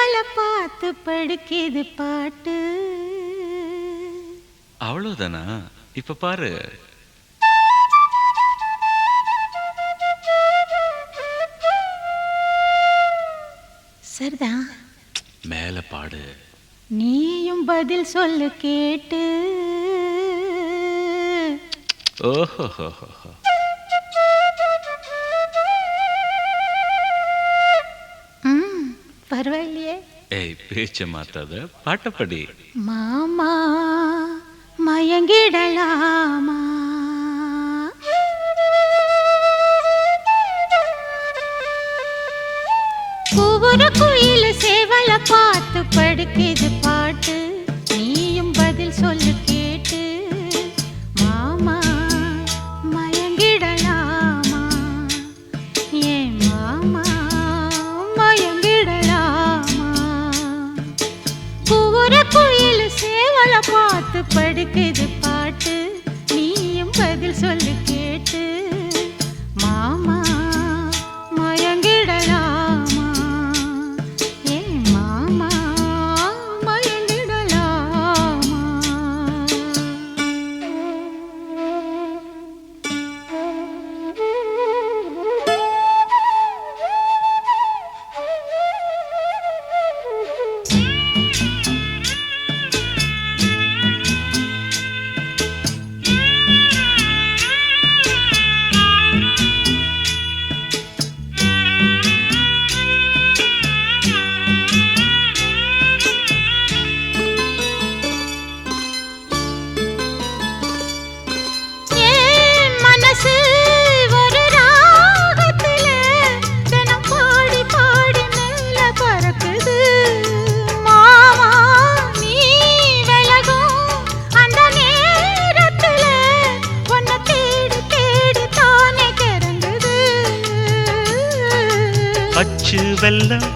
சேவல பார்த்து படுக்கிது பாட்டு. அவ்வளவுதானா? இப்ப பாரு. சரிதான். மேல பாடு. நீயும் பதில் சொல்லு கேட்டு. ஓஹோ, பரவாயில்லையே. ஏய், பேச்ச மாத்தாத, பாட்டப்படி. மாமா மயங்கிடலாமா? ஒவ்வொரு குயில சேவல பார்த்து படுக்கிது பாட்டு. நீயும் பதில் சொல்லு கேட்டு. மாமா மயங்கிடலாமா? ஏன் மாமா மயங்கிடலாமா? ஒவ்வொரு குயில சேவல பார்த்து படுக்கிது பாட்டு. நீயும் பதில் சொல்லு கேட்டு. மாமா மயங்கிடலாமா? அச்சு வெல்லம்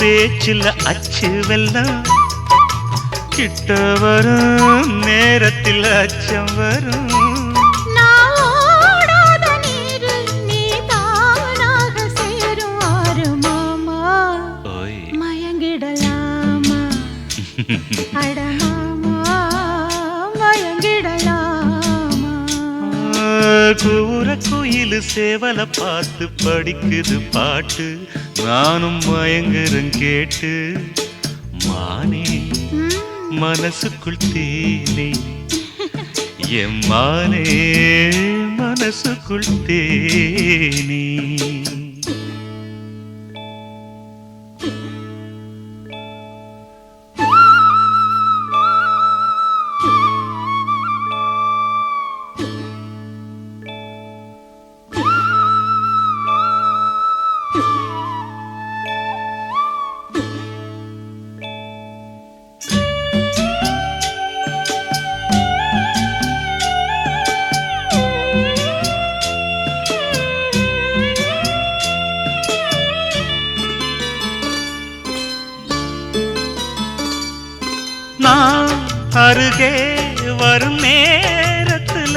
பேச்சில் அச்சு வெல்லம் கிட்ட வரும் நேரத்தில் அச்சம் வரும். மயங்கிடலாமா? அடமாமா மயங்கிடலாமா? கூற குயில் சேவல பார்த்து படிக்குது பாட்டு. நானும் மயங்குறேன் கேட்டு. மானே மனசுக்குள் தேனே, என் மானே மனசுக்குள் தேனே. நான் அருகே வரும் நேரத்துல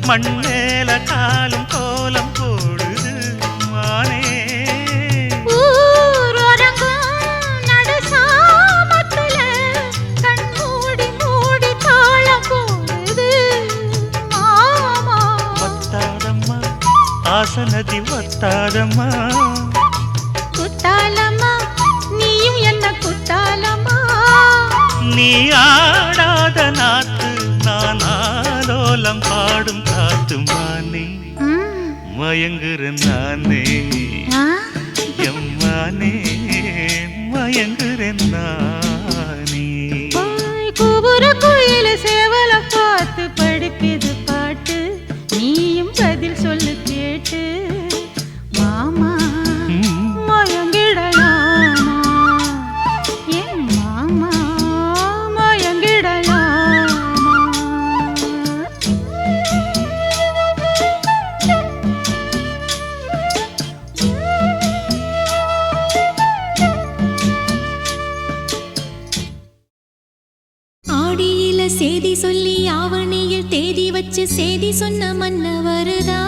மண்ணேல காலும் கோலம் போடுது மானே. வத்தாதம்மா ஆசனதி வத்தாதம்மா. குத்தாலம்மா நீயும் என்ன குத்தாலம்மா? நீ ஆடாத நாத்து நான் ஆலோலம் பாடும் காத்து மானே. மயங்குறேன் நானே எம்மானே மயங்குறேன் நானே. கூவுற குயில சேவல பார்த்து படுக்குது பாட்டு. நீயும் பதில் சொல்லு கேட்டு. மாமா மயங்கிடலாமா? ஏன் மாமா மயங்கிடலாமா? ஆடியில சேதி சொல்லி ஆவணியில் தேதி வச்சு சேதி சொன்ன மன்ன வருதா?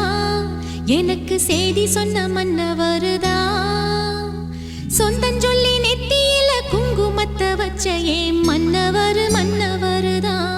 எனக்கு சேதி சொன்ன மன்ன வருதா? சொந்தம் சொல்லி நெத்தியில பத்த வச்ச ஏன் மன்னவர் மன்னவருதான்.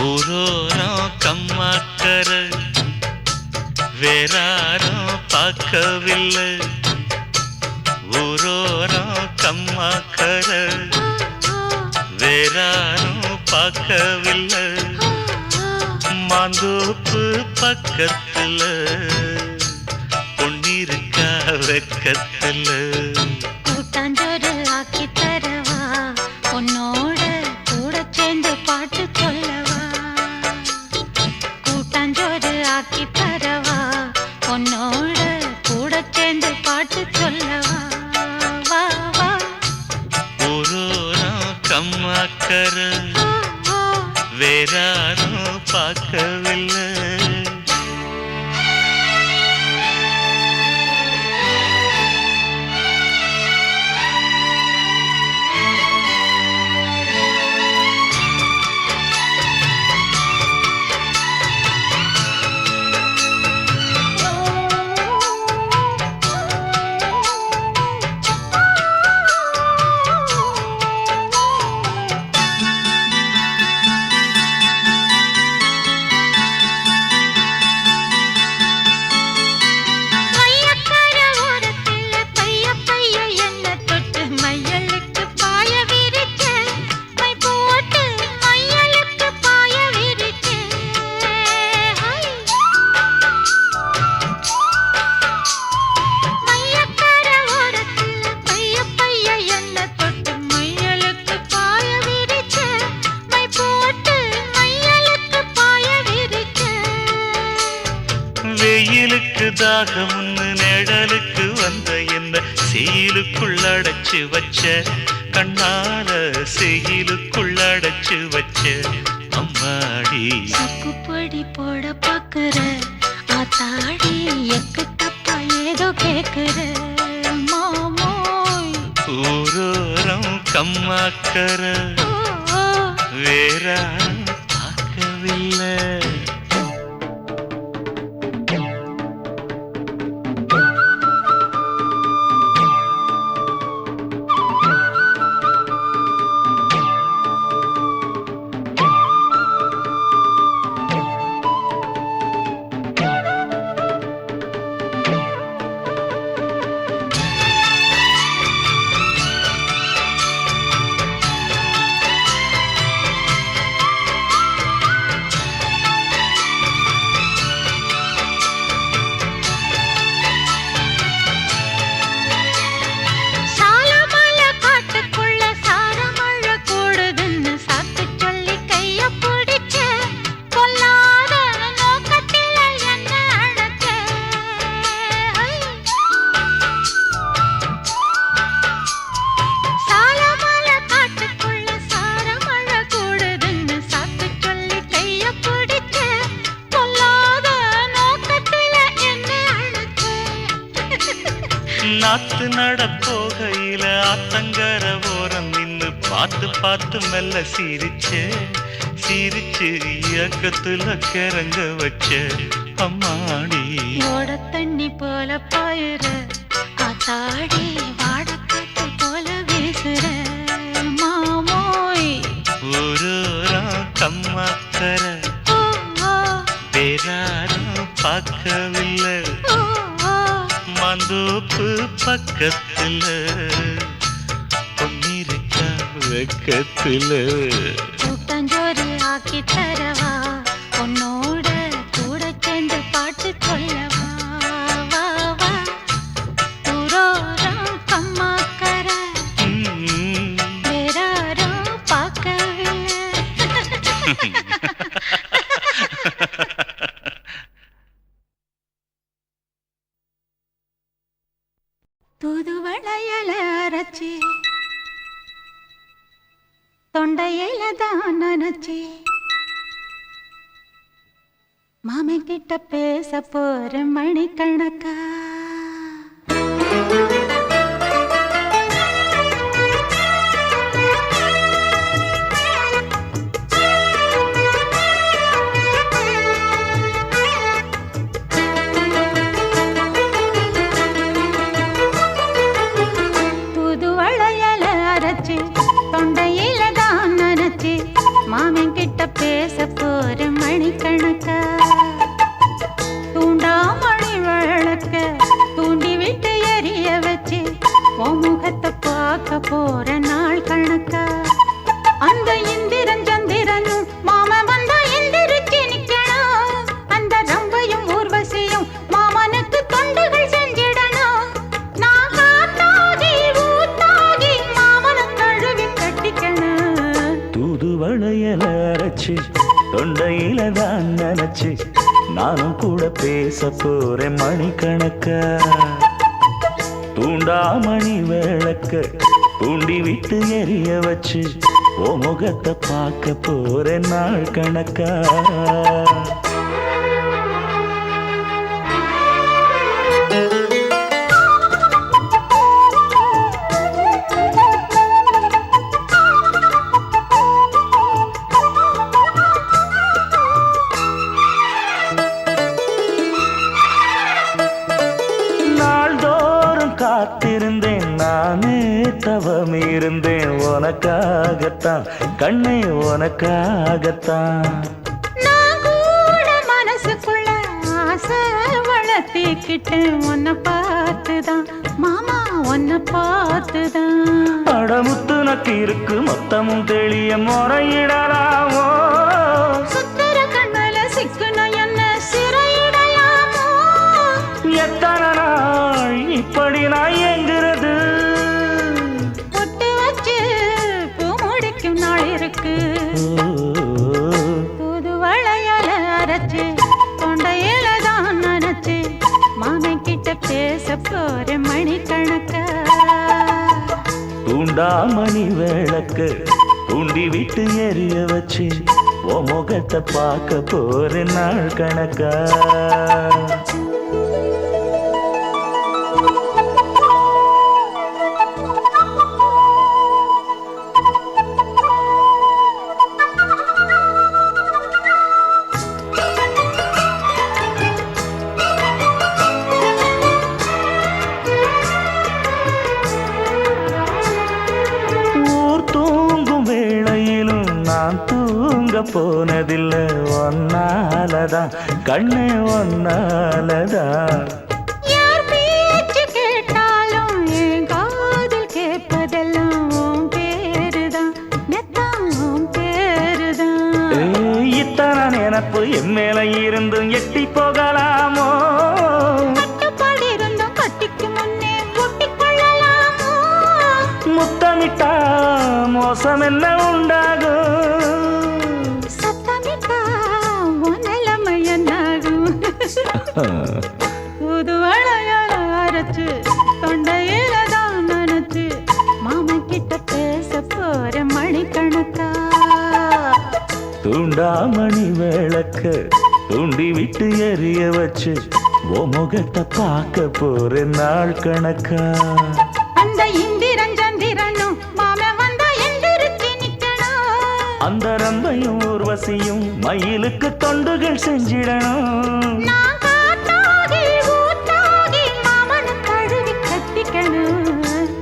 ஊரோரம் கம்மாக்கர வேறாரும் பார்க்கவில்லை. ஊரோரம் கம்மாக்கர வேறாரும் பார்க்கவில்லை. மாந்தோப்பு பக்கத்துல பொன்னிருக்கா வெக்கத்துல. கூட்டாஞ்சோறு ஆக்கி தரவா, உன்னோட கூட சேர்ந்து பாட்டு சொல்லவா. கூட்டாஞ்சோறு ஆக்கி தரவா, உன்னோட கூட சேர்ந்து பாட்டு சொல்லவா. வா வா ஊரோரம் கம்மாக்கர வேறாரும் பார்க்கவில்லை. வெயிலுக்கு தாகம்னு நிழலுக்கு வந்த என்ன செயலுக்குள் அடைச்சு வச்ச. கண்ணால செயலுக்குள் அடைச்சு வச்ச. அம்மாடி சக்குப்படி போட பாக்குற ஆத்தாடி, எக்கு தப்பா ஏதோ கேக்குற மாமோய். ஊரோரம் கம்மாக்கர வேற பார்க்கவில்லை. நாத்து நடப்போகையில ஆத்தங்கர ஓரம் நின்னு பார்த்து பார்த்து மெல்ல சிரிச்சே. சிரிச்சு இயக்கத்துல கிறங்க வச்ச. அம்மாடி ஓட தண்ணி போல பாயுற ஆத்தாடி, வாடக்காத்து போல வீசுற மாமோய். ஊரோரம் கம்மாக்கர வேறாரும் பார்க்கவில்லை. மாந்தோப்பு பக்கத்துல பொன்னிருக்கா வெக்கத்துல. கூட்டாஞ்சோறு ஆக்கி தரவா, உன்னோட கூட சேர்ந்து பாட்டு சொல்லவா. வா வா ஊரோரம் கம்மாக்கர வேறாரும் பார்க்கவில்லை. தூது வளையல அரைச்சி தொண்டையில தான் நினைச்சி, மாமன் கிட்ட பேச போற மணிக்கணக்கா. கூட பேச போறேன் மணிக்கணக்கா. தூண்டாமணி விளக்க தூண்டி விட்டு எரிய வச்சு ஓ முகத்தை பார்க்க போறேன் நாள் கணக்கா. காத்திருந்தேன் நானே தவம் இருந்தேன் உனக்காகத்தான் கண்ணே உனக்காகத்தான். நான் கூட மனசுக்குள்ள ஆசை வளர்த்திக்கிட்டேன் உன்னை பார்த்துதான் மாமா உன்னை பார்த்துதான். அடமுத்து நக்கு இருக்கு மொத்தமும் தெளிய முறையிடலாமோ. சுத்தர கண்ணல சிக்குன என்ன சிறையிடலாமோ. எத்தனை நாள் இப்படி நான் எங்கிறது. பொட்டு வச்சு பூ முடிக்கும் நாள் இருக்கு. புது வளையல அரைச்சு தொண்டையில தான் நினைச்சு மாமன் கிட்ட பேச போற மணிக்கணக்கா. தூண்டாமணி விளக்கு தூண்டி விட்டு எரிய வச்சு ஓ முகத்தை பார்க்க போற நாள் கணக்கா. போனதில்லை ஒன்னாலதான் கண்ணே ஒன்னாலதான். யார் பேச்சு கேட்டாலும் என் காதில் கேட்பதெல்லாம் உன் பேருதான் நெத்தான் உன் பேருதான். இத்தனை நினப்பு என் மேல இருந்தும் எட்டி போகலாமோ. கட்டுப்பாடு இருந்தும் கட்டிக்கு முன்னே ஒட்டிக்கொள்ளலாமோ. முத்தமிட்டா மோசம் என்ன உண்டாகும். புது வளையல அரைச்சு தொண்டையில தான் நினைச்சு மாமன் கிட்ட பேச போற மணிக்கணக்கா. தூண்டாமணி விளக்க தூண்டி விட்டு எரிய வச்சு ஓ முகத்தை பார்க்க போற நாள் கணக்கா. அந்த இந்திரன் சந்திரனும் மாமன் வந்தா எந்திரிச்சு நிக்கணும். அந்த ரம்பையும் ஊர்வசியும் மயிலுக்கு தொண்டுகள் செஞ்சிடணும்.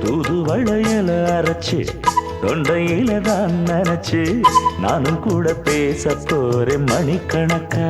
தூது வளையல அரைச்சு தொண்டையில தான் நினைச்சு நானும் கூட பேச போறேன் மணிக்கணக்கா.